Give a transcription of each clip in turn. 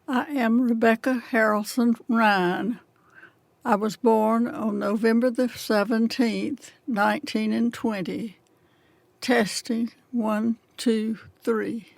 I am Rebecca Harrelson Rhyne. I was born on November the 17th, 1920. Testing 1, 2, 3.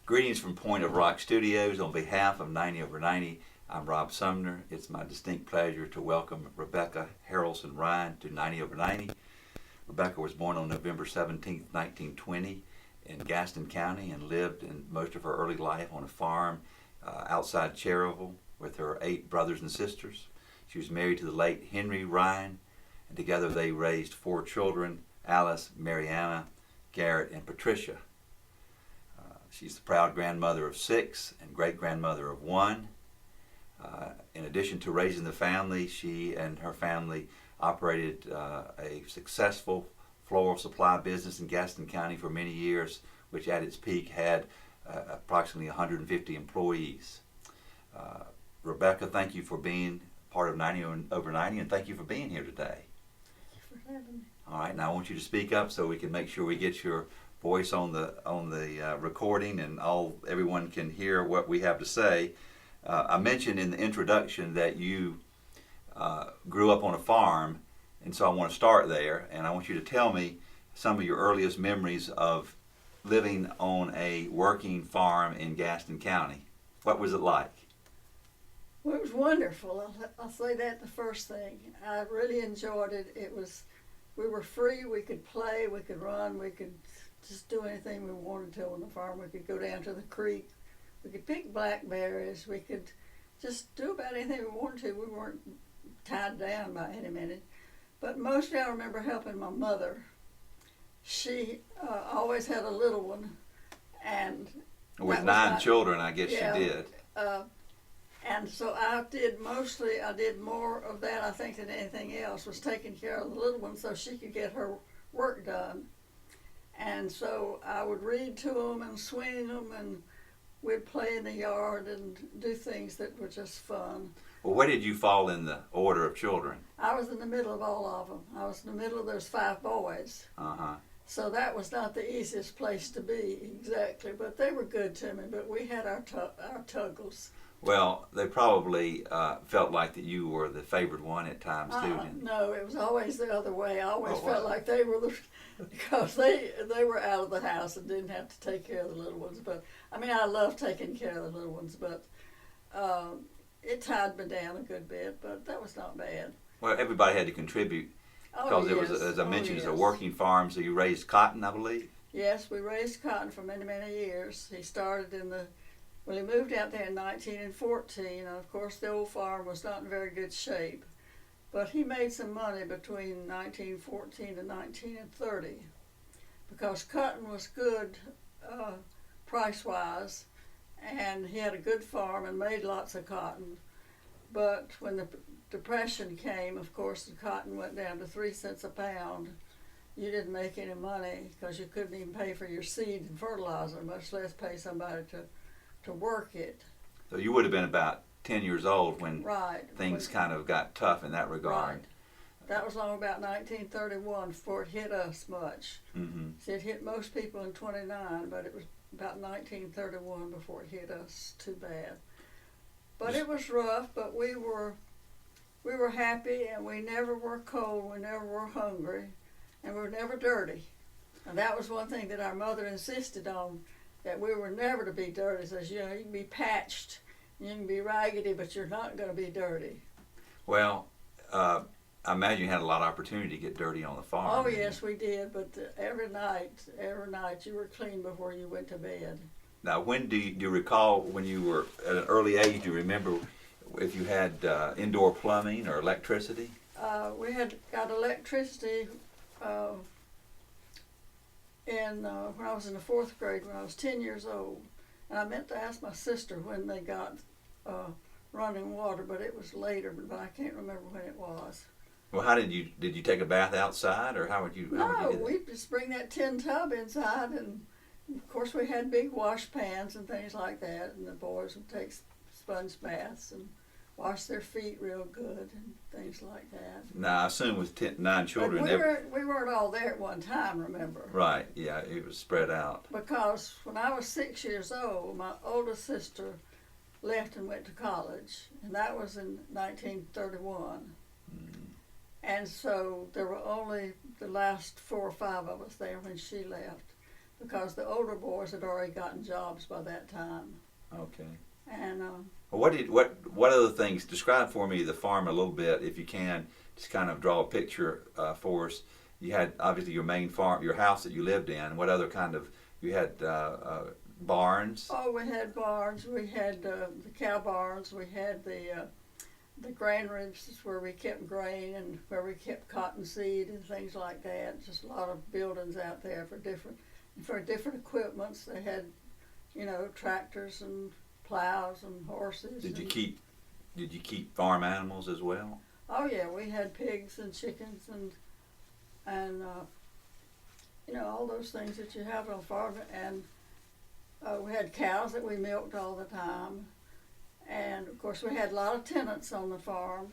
Greetings from Point of Rock Studios. On behalf of 90 over 90, I'm Rob Sumner. It's my distinct pleasure to welcome Rebecca Harrelson Rhyne to 90 over 90. Rebecca was born on November 17, 1920 in Gaston County and lived in most of her early life on a farm outside Cherryville with her 8 brothers and sisters. She was married to the late Henry Rhyne, and together they raised 4 children: Alice, Mariana, Garrett, and Patricia. She's the proud grandmother of 6 and great-grandmother of 1. In addition to raising the family, she and her family operated a successful floral supply business in Gaston County for many years, which at its peak had approximately 150 employees. Rebecca, thank you for being part of 90 over 90, and thank you for being here today. Thank you for having me. All right, now I want you to speak up so we can make sure we get your voice on the recording and everyone can hear what we have to say. I mentioned in the introduction that you grew up on a farm, and so I want to start there, and I want you to tell me some of your earliest memories of living on a working farm in Gaston County. What was it like? Well, it was wonderful. I'll say that the first thing. I really enjoyed it. We were free. We could play. We could run. We could just do anything we wanted to on the farm. We could go down to the creek. We could pick blackberries. We could just do about anything we wanted to. We weren't tied down by any minute. But mostly I remember helping my mother. She always had a little one. And with 9 children, I guess yeah, she did. And so I did more of that, I think, than anything else, was taking care of the little one so she could get her work done. And so I would read to them and swing them, and we'd play in the yard and do things that were just fun. Well, where did you fall in the order of children? I was in the middle of all of them. I was in the middle of those 5 boys. So that was not the easiest place to be exactly, but they were good to me. But we had our tuggles. Well, they probably felt like that you were the favored one at times too. Didn't they? No, it was always the other way. I always felt like they were because they were out of the house and didn't have to take care of the little ones. But I mean, I love taking care of the little ones, but it tied me down a good bit. But that was not bad. Well, everybody had to contribute because it was, as I mentioned, it's a working farm. So you raised cotton, I believe. Yes, we raised cotton for many, many years. He started he moved out there in 1914, and of course the old farm was not in very good shape. But he made some money between 1914 and 1930 because cotton was good price-wise, and he had a good farm and made lots of cotton. But when the Depression came, of course, the cotton went down to 3 cents a pound. You didn't make any money because you couldn't even pay for your seed and fertilizer, much less pay somebody to work it. So you would have been about 10 years old when things kind of got tough in that regard. Right. That was long about 1931 before it hit us much. Mm-hmm. See, it hit most people in 29, but it was about 1931 before it hit us too bad. But it was rough, but we were happy, and we never were cold, we never were hungry, and we were never dirty. And that was one thing that our mother insisted on, that we were never to be dirty. Says, you can be patched, you can be raggedy, but you're not going to be dirty. Well, I imagine you had a lot of opportunity to get dirty on the farm. Oh yes, we did. But every night you were clean before you went to bed. Now, when do you recall when you were at an early age? Do you remember if you had indoor plumbing or electricity? We had got electricity when I was in the fourth grade, when I was 10 years old. And I meant to ask my sister when they got running water, but it was later, but I can't remember when it was. Well, how did you take a bath outside, or how would you No, do that? we just bring that tin tub inside, and of course we had big wash pans and things like that, and the boys would take sponge baths and wash their feet real good and things like that. Now, I assume with 9 children, But we weren't all there at one time, remember? right? Yeah, it was spread out. Because when I was 6 years old, my oldest sister left and went to college, and that was in 1931. And so there were only the last 4 or 5 of us there when she left, because the older boys had already gotten jobs by that time. Okay. And Well, what other things? Describe for me the farm a little bit, if you can. Just kind of draw a picture for us. You had obviously your main farm, your house that you lived in. What other kind of? You had barns. oh, we had barns. We had the cow barns. We had the granaries where we kept grain and where we kept cotton seed and things like that. Just a lot of buildings out there for different equipments. They had, tractors and plows and horses. Did you keep farm animals as well? Oh yeah, we had pigs and chickens and all those things that you have on a farm. And we had cows that we milked all the time. And of course we had a lot of tenants on the farm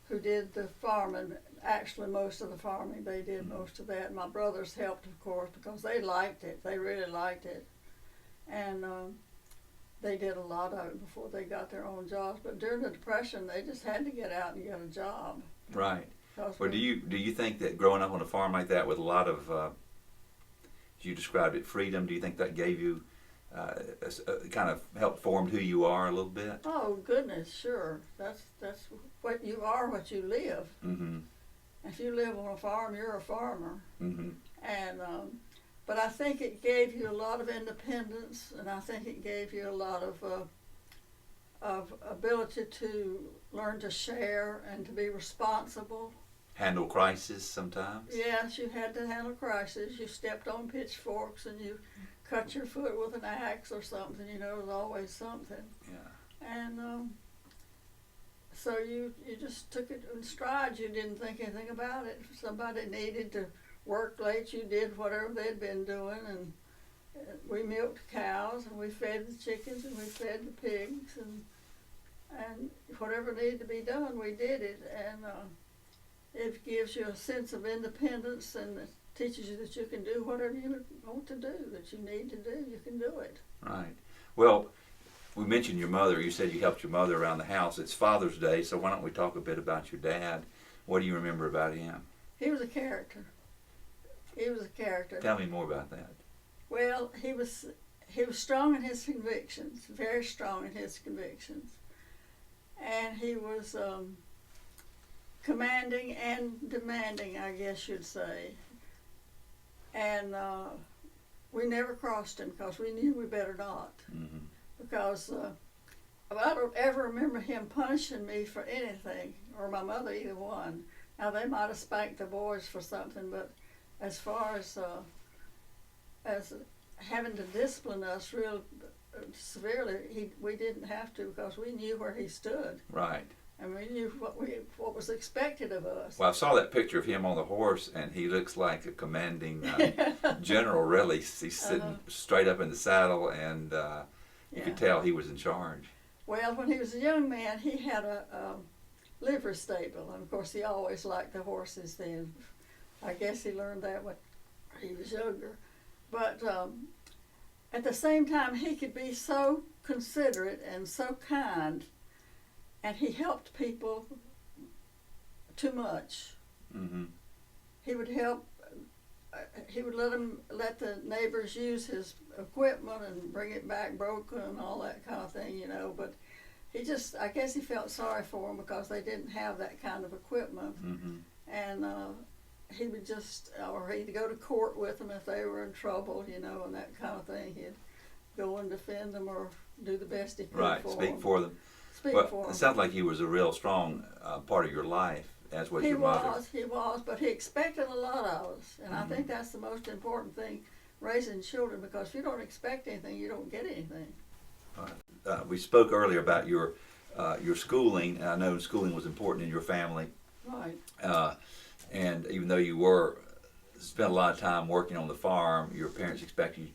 who did the farming. Actually, most of the farming, they did most of that. My brothers helped, of course, because they liked it. They really liked it. And they did a lot of it before they got their own jobs. But during the Depression, they just had to get out and get a job. Right. Well, do you think that growing up on a farm like that with a lot of, as you described it, freedom, do you think that gave you, kind of helped form who you are a little bit? Oh goodness, sure. That's what you are, what you live. Mm-hmm. If you live on a farm, you're a farmer. Mm-hmm. And but I think it gave you a lot of independence, and I think it gave you a lot of ability to learn to share and to be responsible. Handle crisis sometimes? Yes, you had to handle crisis. You stepped on pitchforks and you cut your foot with an axe or something. There was always something. Yeah. And so you just took it in stride. You didn't think anything about it. If somebody needed to work late, you did whatever they'd been doing. And we milked cows and we fed the chickens and we fed the pigs. And whatever needed to be done, we did it. And it gives you a sense of independence, and it teaches you that you can do whatever you want to do, that you need to do. You can do it. Right. Well, we mentioned your mother. You said you helped your mother around the house. It's Father's Day, so why don't we talk a bit about your dad? What do you remember about him? He was a character. He was a character. Tell me more about that. Well, he was strong in his convictions, very strong in his convictions. And he was commanding and demanding, I guess you'd say. And we never crossed him because we knew we better not. Mm-hmm. Because I don't ever remember him punishing me for anything, or my mother, either one. Now, they might have spanked the boys for something, but as far as having to discipline us real severely, we didn't have to, because we knew where he stood. Right. And we knew what was expected of us. Well, I saw that picture of him on the horse, and he looks like a commanding general, really. He's sitting straight up in the saddle, and you could tell he was in charge. Well, when he was a young man, he had a livery stable, and of course he always liked the horses then. I guess he learned that when he was younger. But at the same time, he could be so considerate and so kind, and he helped people too much. Mm-hmm. He would help. He would let the neighbors use his equipment and bring it back broken and all that kind of thing, But I guess he felt sorry for them because they didn't have that kind of equipment. Mm-hmm. And he would or he'd go to court with them if they were in trouble, and that kind of thing. He'd go and defend them or do the best he could for them. Speak for them. It sounds like he was a real strong part of your life, as was your mother. He was, but he expected a lot of us, and I think that's the most important thing raising children, because if you don't expect anything, you don't get anything. We spoke earlier about your schooling, and I know schooling was important in your family. Right. And even though you spent a lot of time working on the farm, your parents expected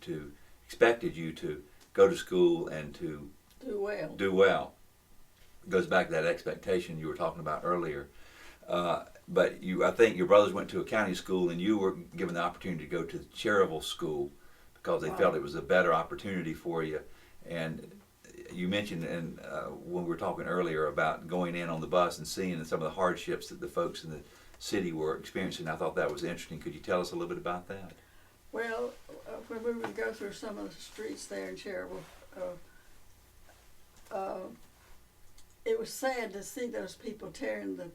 you to go to school and to Do well. It goes back to that expectation you were talking about earlier. But I think your brothers went to a county school, and you were given the opportunity to go to the Cherryville school because they felt it was a better opportunity for you. And you mentioned when we were talking earlier about going in on the bus and seeing some of the hardships that the folks in the city were experiencing. I thought that was interesting. Could you tell us a little bit about that? Well, when we would go through some of the streets there in Cherryville, it was sad to see those people tearing the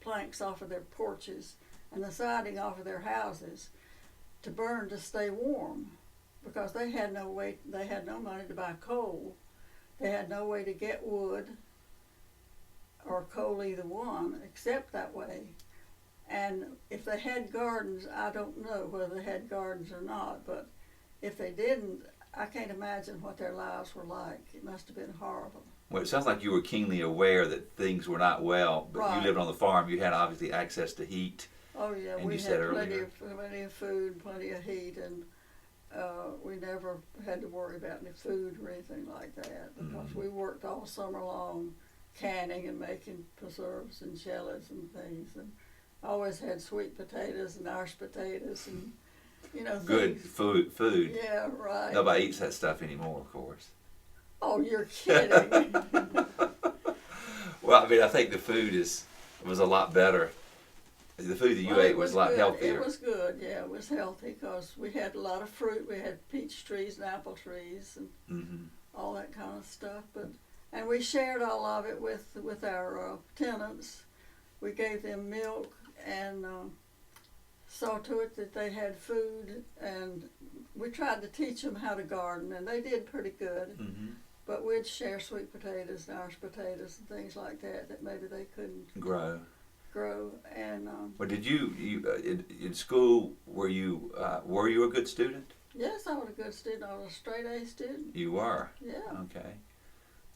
planks off of their porches and the siding off of their houses to burn to stay warm, because they had no money to buy coal. They had no way to get wood or coal, either one, except that way. And if they had gardens, I don't know whether they had gardens or not, but if they didn't, I can't imagine what their lives were like. It must have been horrible. Well, it sounds like you were keenly aware that things were not well, but Right. you lived on the farm. You had obviously access to heat. Oh yeah, And we you had said plenty earlier- of food, plenty of heat, and we never had to worry about any food or anything like that, because we worked all summer long canning and making preserves and jellies and things, and always had sweet potatoes and Irish potatoes and Good things. food. Yeah, right. Nobody eats that stuff anymore, of course. Oh, you're kidding. Well, I mean, I think the food was a lot better. The food that you Well, ate it was a lot good. healthier. It was good, yeah, it was healthy, because we had a lot of fruit. We had peach trees and apple trees and all that kind of stuff. And we shared all of it with our tenants. We gave them milk and saw to it that they had food, and we tried to teach them how to garden, and they did pretty good. But we'd share sweet potatoes and Irish potatoes and things like that maybe they couldn't Grow. And Well, did you in school, were you a good student? yes, I was a good student. I was a straight A student. You were. Yeah. Okay.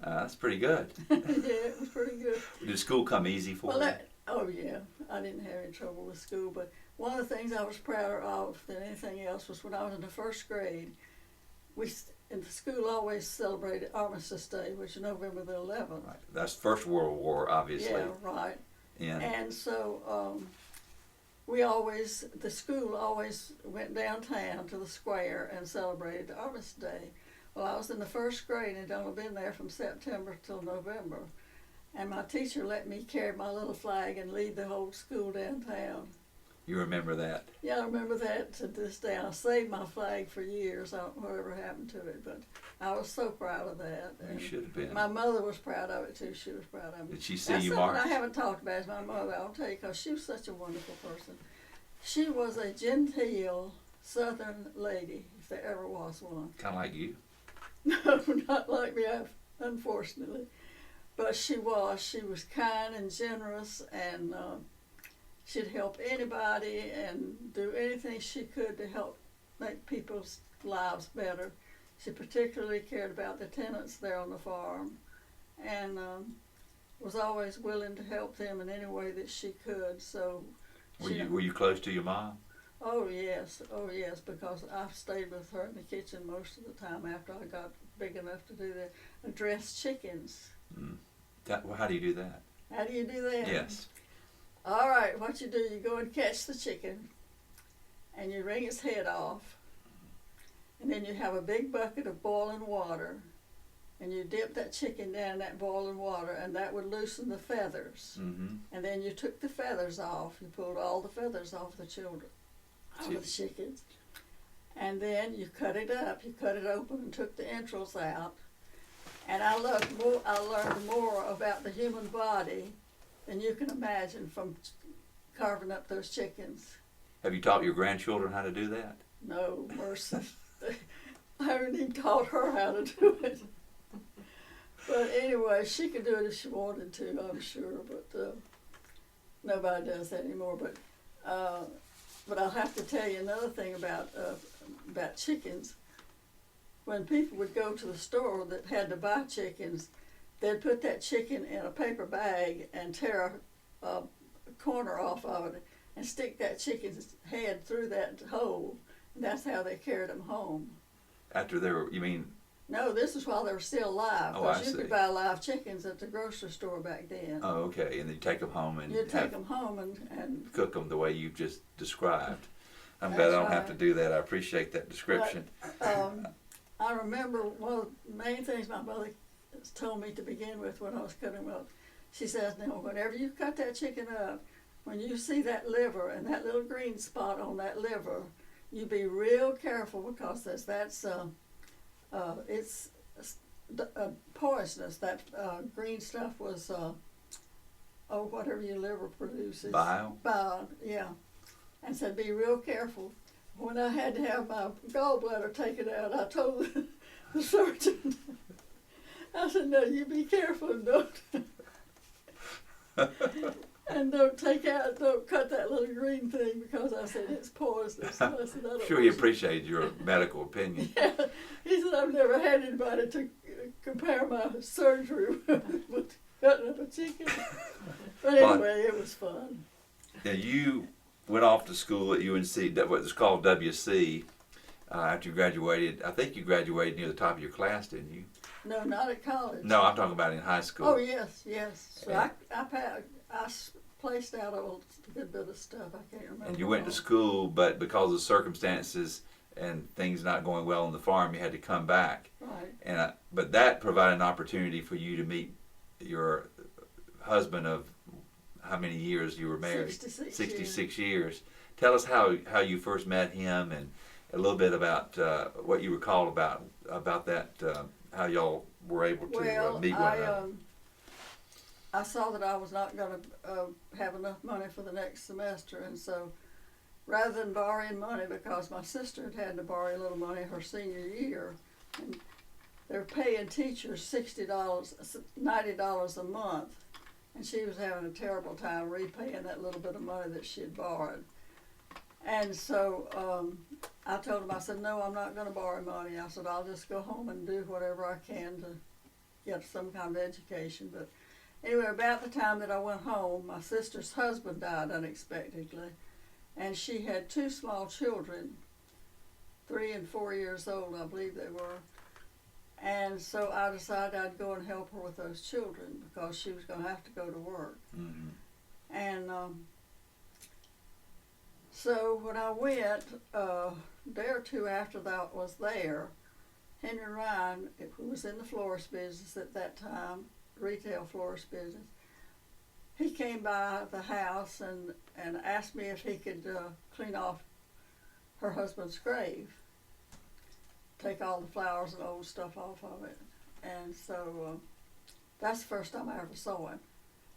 That's pretty good. Yeah, it was pretty good. Did school come easy for you? Oh yeah, I didn't have any trouble with school, but one of the things I was prouder of than anything else was when I was in the first grade, in the school always celebrated Armistice Day, which is November the 11th. Right. That's First World War, obviously. Yeah, right. And so the school always went downtown to the square and celebrated Armistice Day. Well, I was in the first grade and had only been there from September till November. And my teacher let me carry my little flag and lead the whole school downtown. You remember that? Yeah, I remember that to this day. I saved my flag for years. I don't know whatever happened to it, but I was so proud of that. You should have been. My mother was proud of it too. She was proud of it. Did she see That's you something march? I haven't talked about is my mother. I'll tell you, because she was such a wonderful person. She was a genteel Southern lady, if there ever was one. Kind of like you. No, not like me, unfortunately. But she was kind and generous, and she'd help anybody and do anything she could to help make people's lives better. She particularly cared about the tenants there on the farm, and was always willing to help them in any way that she could. So, Were you close to your mom? Oh yes, because I stayed with her in the kitchen most of the time after I got big enough to do that. And dress chickens. How do you do that? How do you do that? Yes. All right, what you do, you go and catch the chicken, and you wring its head off, and then you have a big bucket of boiling water, and you dip that chicken down in that boiling water, and that would loosen the feathers. And then you took the feathers off. You pulled all the feathers off the children, out of the chickens, and then you cut it up. You cut it open and took the entrails out. And I learned more about the human body than you can imagine from carving up those chickens. Have you taught your grandchildren how to do that? No, mercy. I haven't even taught her how to do it. But anyway, she could do it if she wanted to, I'm sure. But nobody does that anymore. But But I'll have to tell you another thing about chickens. When people would go to the store that had to buy chickens, they'd put that chicken in a paper bag and tear a corner off of it and stick that chicken's head through that hole. And that's how they carried them home. After they were, you mean? No, this is while they were still alive. Oh, I Because you see. could buy live chickens at the grocery store back then. Oh, okay. And then you take them home and You'd take them home and cook them the way you've just described. I'm That's glad I don't have to right. do that. I appreciate that description. I remember one of the main things my mother told me to begin with when I was cutting milk. She says, now, whenever you cut that chicken up, when you see that liver and that little green spot on that liver, you be real careful because that's it's poisonous. That green stuff was whatever your liver produces. Bile? Bile, yeah. And said, be real careful. When I had to have my gallbladder taken out, I told the surgeon, I said, no, you be careful and don't cut that little green thing because I said it's poisonous. And I said, I don't Sure, he appreciated your medical opinion. Yeah. He said, I've never had anybody to compare my surgery with cutting up a chicken. But anyway, it was fun. Now, you went off to school at UNC, what was called WC, after you graduated. I think you graduated near the top of your class, didn't you? No, not at college. No, I'm talking about in high school. Oh, yes. So Yeah. I placed out a good bit of stuff. I can't remember. And you went to all. school, but because of circumstances and things not going well on the farm, you had to come back. Right. And but that provided an opportunity for you to meet your husband of how many years you were married? 66 years. Tell us how you first met him and a little bit about what you recall about that, how y'all were able to meet one another. I saw that I was not going to have enough money for the next semester, and so rather than borrowing money, because my sister had to borrow a little money her senior year, and they were paying teachers $90 a month, and she was having a terrible time repaying that little bit of money that she had borrowed. And so I told him, I said, no, I'm not going to borrow money. I said, I'll just go home and do whatever I can to get some kind of education. But anyway, about the time that I went home, my sister's husband died unexpectedly, and she had two small children, 3 and 4 years old, I believe they were. And so I decided I'd go and help her with those children because she was going to have to go to work. Mm-hmm. And so when I went, a day or two after that was there, Henry Rhyne, who was in the florist business at that time, retail florist business, he came by the house and asked me if he could clean off her husband's grave, take all the flowers and old stuff off of it. And so that's the first time I ever saw him.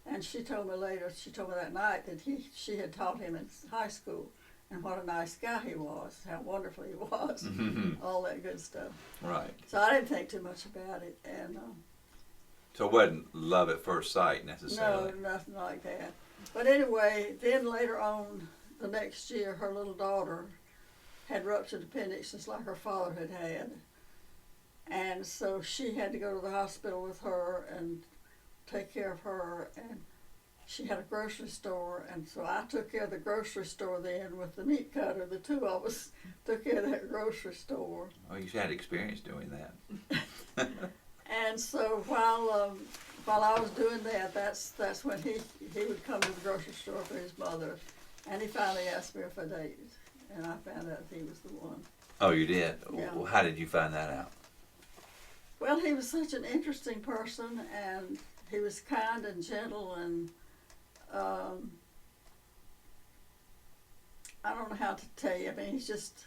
And she told me that night that she had taught him in high school and what a nice guy he was, how wonderful he was, all that good stuff. Right. So I didn't think too much about it. And So it wasn't love at first sight necessarily. no, nothing like that. But anyway, then later on, the next year, her little daughter had ruptured appendix just like her father had had. And so she had to go to the hospital with her and take care of her, and she had a grocery store, and so I took care of the grocery store then with the meat cutter. The two of us took care of that grocery store. Oh, you had experience doing that. And so while I was doing that, that's when he would come to the grocery store for his mother, and he finally asked me if I dated, and I found out he was the one. Oh, you did? Yeah. Well, how did you find that out? Well, he was such an interesting person, and he was kind and gentle, and I don't know how to tell you. I mean, he was just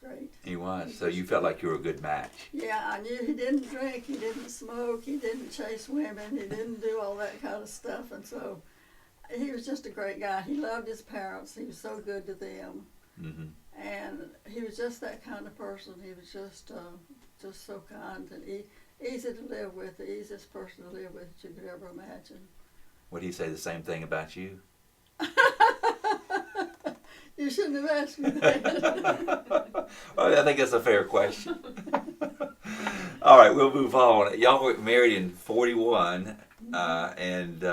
great. He was. So you felt like you were a good match. Yeah, I knew he didn't drink, he didn't smoke, he didn't chase women, he didn't do all that kind of stuff, and so he was just a great guy. He loved his parents. He was so good to them, and he was just that kind of person. He was just so kind and easy to live with, the easiest person to live with you could ever imagine. Would he say the same thing about you? You shouldn't have asked me that. Well, I think that's a fair question. All right, we'll move on. Y'all were married in 41, and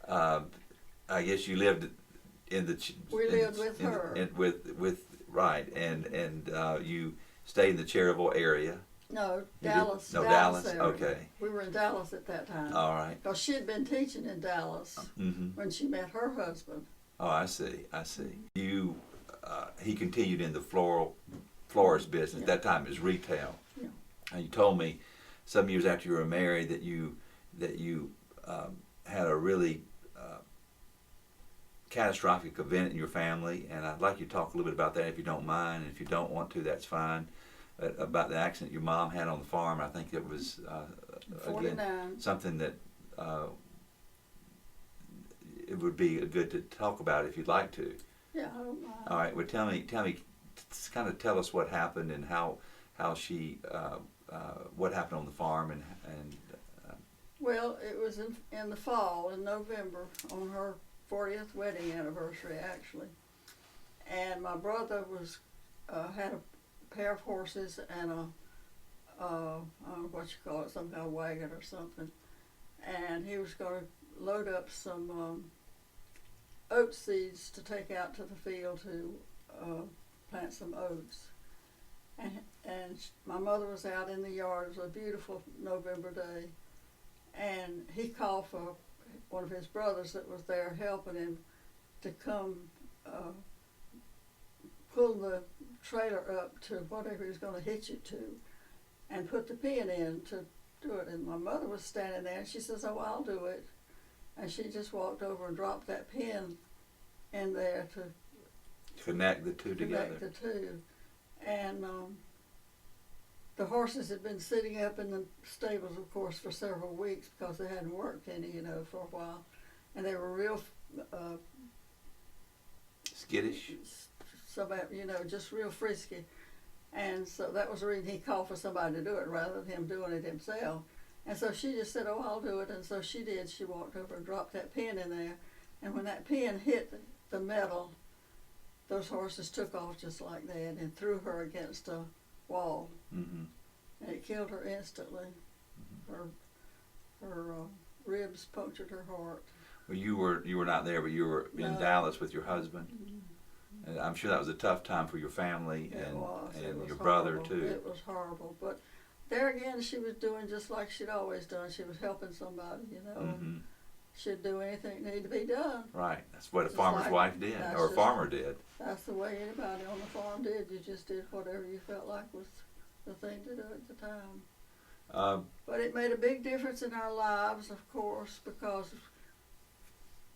I guess you lived in the. We lived with her. With right, and you stayed in the Cherryville area. No, You Dallas. did? No, Dallas Dallas. area. Okay. We were in Dallas at that time. All right. Because she had been teaching in Dallas when she met her husband. Oh, I see. You, he continued in the florist business. Yeah. That time it was retail. Yeah. And you told me some years after you were married that you had a really catastrophic event in your family, and I'd like you to talk a little bit about that if you don't mind. And if you don't want to, that's fine. But about the accident your mom had on the farm, I think it was 49. again something that it would be good to talk about if you'd like to. Yeah, I don't mind. All right. Well, tell me, kind of tell us what happened and how she what happened on the farm and. Well, it was in the fall, in November, on her 40th wedding anniversary, actually. And my brother was had a pair of horses and I don't know what you call it, some kind of wagon or something. And he was going to load up some oat seeds to take out to the field to plant some oats. And my mother was out in the yard. It was a beautiful November day. And he called for one of his brothers that was there helping him to come pull the trailer up to whatever he was going to hitch it to and put the pin in to do it. And my mother was standing there and she says, "Oh, I'll do it." And she just walked over and dropped that pin in there to Connect the two together. connect the two. And the horses had been sitting up in the stables, of course, for several weeks because they hadn't worked any, for a while. And they were real Skittish. just real frisky. And so that was the reason he called for somebody to do it rather than him doing it himself. And so she just said, "Oh, I'll do it." And so she did. She walked over and dropped that pin in there. And when that pin hit the metal, those horses took off just like that and threw her against a wall. Mm-hmm. And it killed her instantly. Her ribs punctured her heart. Well, you were not there, but you were in Dallas with your husband. Mm-hmm. And I'm sure that was a tough time for your family It and was your brother horrible. too. It was horrible, but there again, she was doing just like she'd always done. She was helping somebody, Mm-hmm. She'd do anything that needed to be done. Right. That's what a Just farmer's like- wife did, that's or a just- farmer did. That's the way anybody on the farm did. You just did whatever you felt like was the thing to do at the time. But it made a big difference in our lives, of course,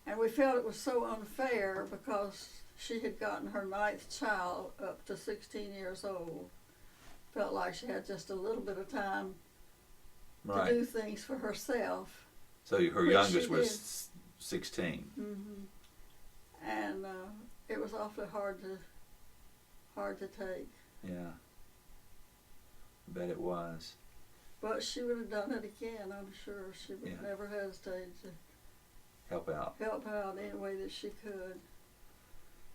and we felt it was so unfair because she had gotten her 9th child up to 16 years old. Felt like she had just a little bit of time Right. to do things for herself. So her Which youngest she was 16. And it was awfully hard to take. Yeah. I bet it was. But she would have done it again, I'm sure. She would never hesitate to Help out. help out any way that she could.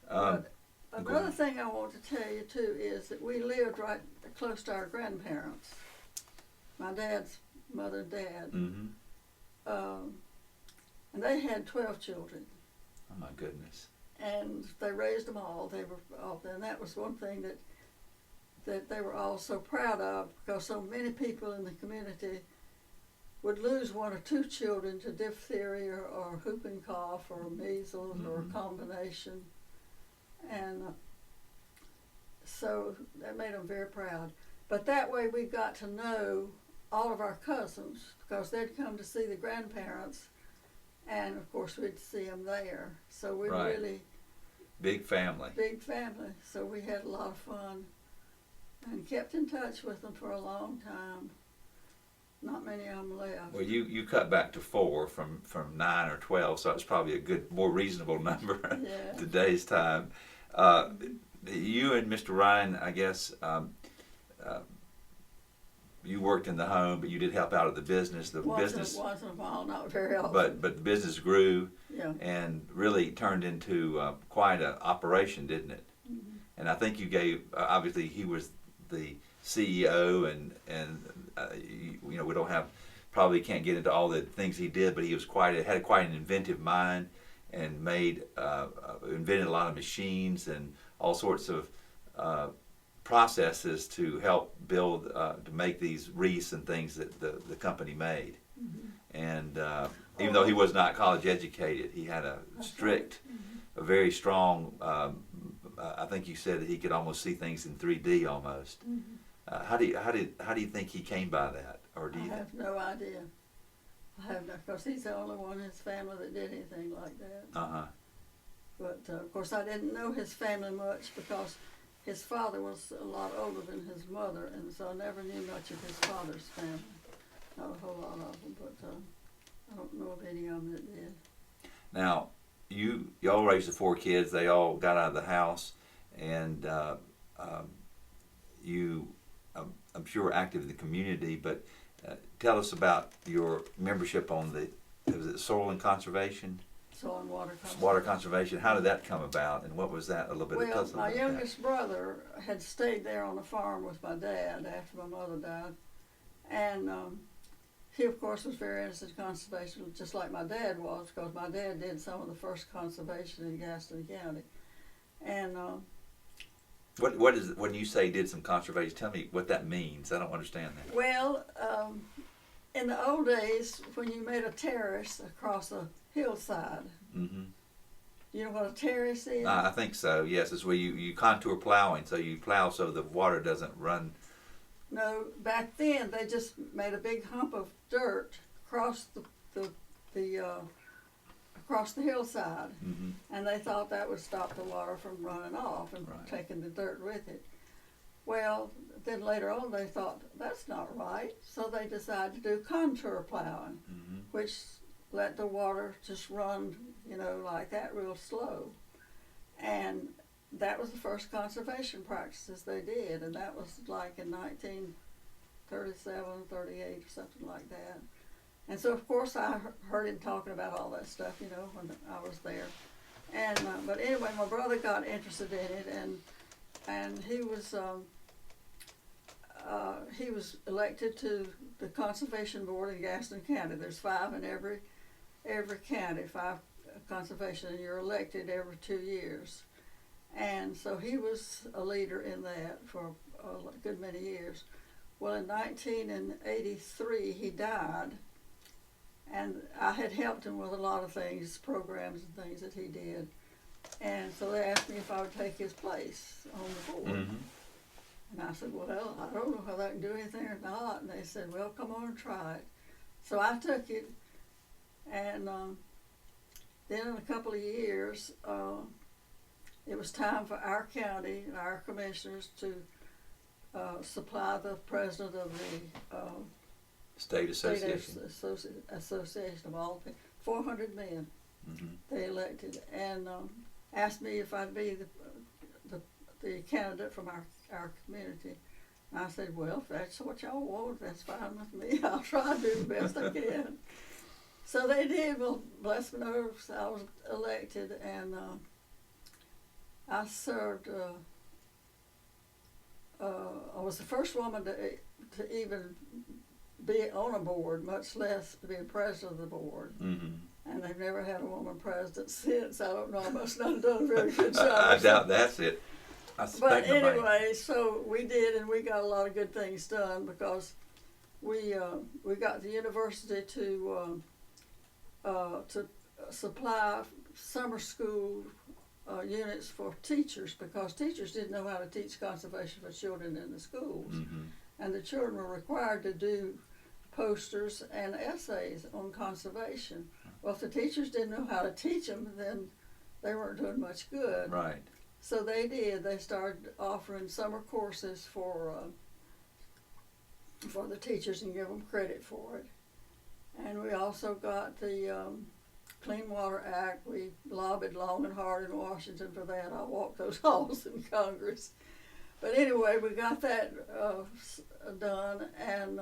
Go But another ahead. thing I want to tell you too is that we lived right close to our grandparents. My dad's mother and dad. Mm-hmm. And they had 12 children. Oh my goodness. And they raised them all. They were all, and that was one thing that they were all so proud of because so many people in the community would lose 1 or 2 children to diphtheria or whooping cough or measles or a combination. And so that made them very proud. But that way we got to know all of our cousins because they'd come to see the grandparents, and of course we'd see them there. So we Right. really Big family. big family. So we had a lot of fun and kept in touch with them for a long time. Not many of them left. Well, you cut back to 4 from 9 or 12, so it's probably a good, more reasonable number Yeah. today's time. You and Mr. Rhyne, I guess, you worked in the home, but you did help out at the business. The business, Once in a while, not very often. but the business grew, Yeah. and really turned into quite an operation, didn't it? Mm-hmm. And I think you gave, obviously he was the CEO, and you know, we don't have, probably can't get into all the things he did, but he was had quite an inventive mind, and invented a lot of machines and all sorts of processes to help build, to make these wreaths and things that the company made. Mm-hmm. And even though he was not college educated, he had a strict, a very strong, I think you said that he could almost see things in 3D almost. Mm-hmm. How do you think he came by that, or do you? I have no idea. I have no, because he's the only one in his family that did anything like that. But of course, I didn't know his family much because his father was a lot older than his mother, and so I never knew much of his father's family. Not a whole lot of them, but I don't know of any of them that did. Now, y'all raised the 4 kids. They all got out of the house, and you, I'm sure, were active in the community. But tell us about your membership on was it Soil and Conservation? Soil and Water Conservation. Water Conservation. How did that come about, and what was that? A little bit. Well, of my about youngest brother had stayed there on the farm with my dad after my mother died, and he, of course, was very interested in conservation, just like my dad was, because my dad did some of the first conservation in Gaston County. And what is when you say did some conservation? Tell me what that means. I don't understand that. well, in the old days, when you made a terrace across a hillside, Mm-hmm. you know what a terrace is? I think so. Yes, it's where you contour plowing, so you plow so the water doesn't run. No, back then they just made a big hump of dirt across across the hillside, Mm-hmm. and they thought that would stop the water from running off and Right. taking the dirt with it. Well, then later on they thought that's not right, so they decided to do contour plowing, Mm-hmm. which let the water just run, you know, like that, real slow. And that was the first conservation practices they did, and that was like in 1937, 38, or something like that. And so, of course, I heard him talking about all that stuff, you know, when I was there. And but anyway, my brother got interested in it, and he was elected to the Conservation Board in Gaston County. There's 5 in every county, 5 conservation, and you're elected every 2 years. And so he was a leader in that for a good many years. Well, in 1983, he died, and I had helped him with a lot of things, programs and things that he did. And so they asked me if I would take his place on the board. Mm-hmm. And I said, well, I don't know whether I can do anything or not. And they said, well, come on and try it. So I took it, and then in a couple of years, it was time for our county, our commissioners, to supply the president of the State Association. Association of all 400 men. Mm-hmm. They elected, and asked me if I'd be the candidate from our community. And I said, well, if that's what y'all want, that's fine with me. I'll try to do the best I can. So they did. Well, bless my nerves, I was elected, and I served. I was the first woman to even be on a board, much less to be a president of the board. Mm-hmm. And they've never had a woman president since. I don't know. I must not have done a very good job. I doubt that's it. I But suspect nobody. anyway, so we did, and we got a lot of good things done because we got the university to supply summer school units for teachers, because teachers didn't know how to teach conservation for children in the schools. Mm-hmm. And the children were required to do posters and essays on conservation. Well, if the teachers didn't know how to teach them, then they weren't doing much good. Right. So they did. They started offering summer courses for the teachers and give them credit for it. And we also got the Clean Water Act. We lobbied long and hard in Washington for that. I walked those halls in Congress. But anyway, we got that done, and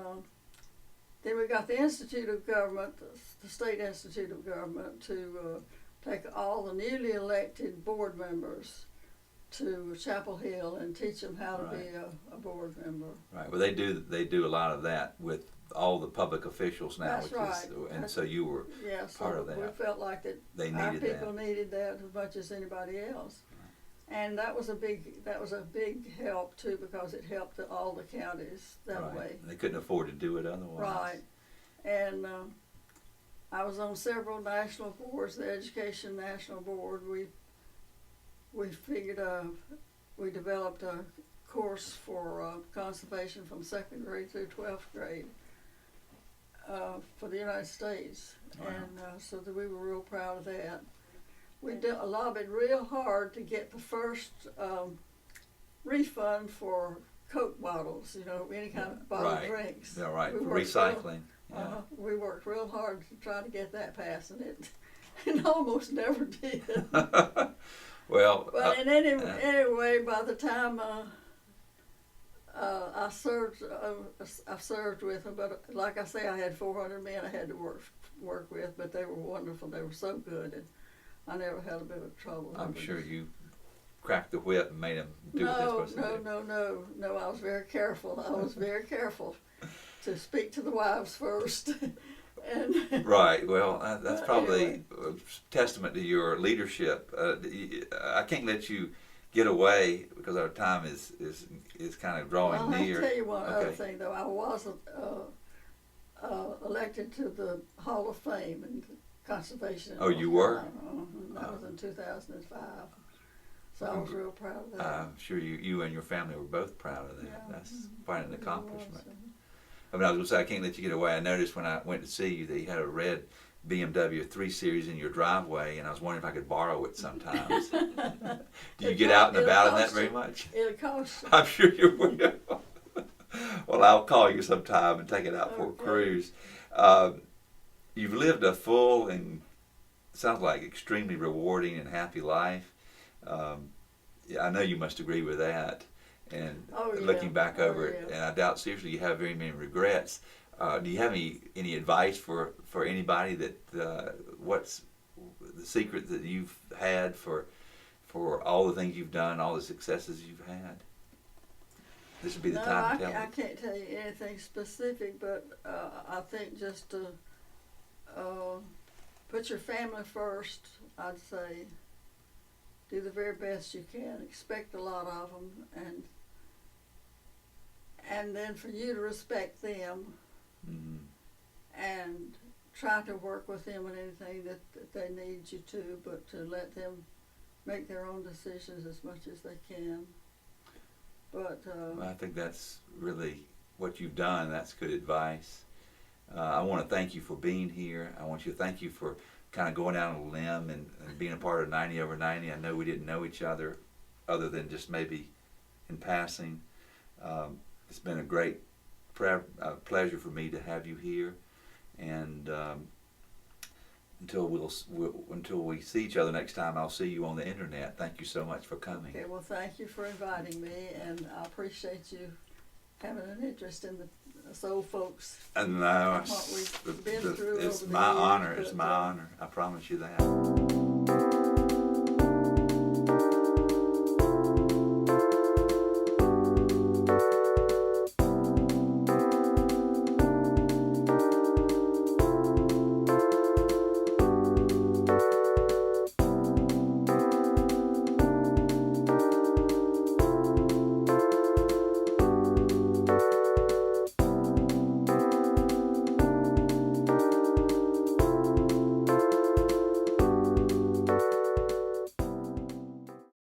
then we got the Institute of Government, the State Institute of Government, to take all the newly elected board members to Chapel Hill and teach them how to be a board member. Right. Well, they do a lot of that with all the public officials now. That's right. And so you were part of that. We felt like that They our needed people needed that as much as anybody else. And that was a big help too, because it helped all the counties that way. They couldn't afford to do it otherwise. Right. And I was on several national boards, the Education National Board. We developed a course for conservation from 2nd grade through 12th grade for the United States. Wow. And so that we were real proud of that. We lobbied real hard to get the first refund for Coke bottles, any kind of bottled drinks. Yeah, right. We Recycling. We worked real hard to try to get that passed, and it almost never did. Well, but anyway, by the time I served with them, but like I say, I had 400 men I had to work with, but they were wonderful. They were so good, and I never had a bit of trouble. I'm sure you cracked the whip and made them do what they're supposed to do. No. I was very careful. I was very careful to speak to the wives first. And right. Well, that's probably a testament to your leadership. I can't let you get away because our time is kind of drawing near. I'll tell you one other thing, though. I was elected to the Hall of Fame in conservation. Oh, you were? That was in 2005. So I was real proud of that. I'm sure you and your family were both proud of that. Yeah. That's quite an accomplishment. I was going to say, I can't let you get away. I noticed when I went to see you that you had a red BMW 3 Series in your driveway, and I was wondering if I could borrow it sometimes. Do you get out and about in that very much? It'll cost you. I'm sure you will. Well, I'll call you sometime and take it out for a cruise. You've lived a full and sounds like extremely rewarding and happy life. I know you must agree with that. And looking back over it, and I doubt seriously you have very many regrets. Do you have any advice for anybody that what's the secret that you've had for all the things you've done, all the successes you've had? This would be the time to tell I can't tell you anything specific, but I think just to put your family first, I'd say. Do the very best you can. Expect a lot of them, and then for you to respect them, and try to work with them on anything that they need you to, but to let them make their own decisions as much as they can. But well, I think that's really what you've done. That's good advice. I want to thank you for being here. I want you to thank you for kind of going out on a limb and being a part of 90 over 90. I know we didn't know each other than just maybe in passing. It's been a great pleasure for me to have you here, and until we see each other next time, I'll see you on the internet. Thank you so much for coming. Okay, well, thank you for inviting me, and I appreciate you having an interest in us old folks. No, what we've been through it's over my the honor. years, It's my honor. I promise you that.